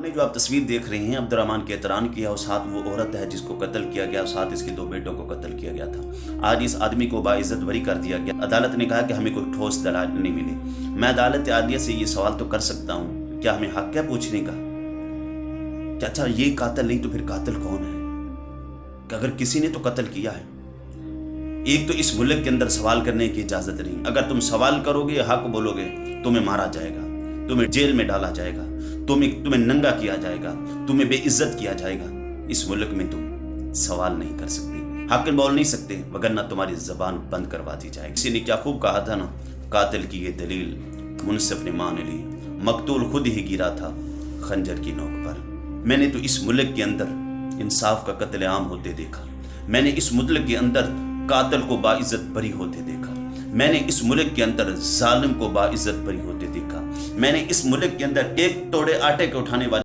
सामने जो आप तस्वीर देख रहे हैं, अब्दुर्रहमान केतरान की है, और साथ वो औरत है जिसको कत्ल किया गया, और साथ इसके 2 बेटों को कत्ल किया गया था। आज इस आदमी को बाइज्जत बरी कर दिया गया। अदालत ने कहा कि हमें कोई ठोस दलाल नहीं मिली। मैं अदालत आलिया से ये सवाल तो कर सकता हूँ, क्या हमें हक है पूछने का कि अच्छा ये कातिल नहीं तो फिर कातिल कौन है? कि अगर किसी ने तो कत्ल किया है। एक तो इस मुल्क के अंदर सवाल करने की इजाजत नहीं। अगर तुम सवाल करोगे, हक बोलोगे, तुम्हें मारा जाएगा, तुम्हें जेल में डाला जाएगा, तुम्हें नंगा किया जाएगा, तुम्हें बेइज्जत किया जाएगा। इस मुल्क में तुम सवाल नहीं कर सकते, हक बोल नहीं सकते, वगरना तुम्हारी जबान बंद करवा दी जाएगी। किसी ने क्या खूब कहा था ना, कातिल की ये दलील मुनसिफ ने मान ली, मकतूल खुद ही गिरा था खंजर की नोक पर। मैंने तो इस मुल्क के अंदर इंसाफ का कत्लेआम होते देखा। मैंने इस मुल्क के अंदर कातिल को बाइज्जत बरी होते देखा। मैंने इस मुल्क के अंदर जालिम को बाइज्जत बरी होते देखा। मैंने इस मुल्क के अंदर एक तोड़े आटे के उठाने वाले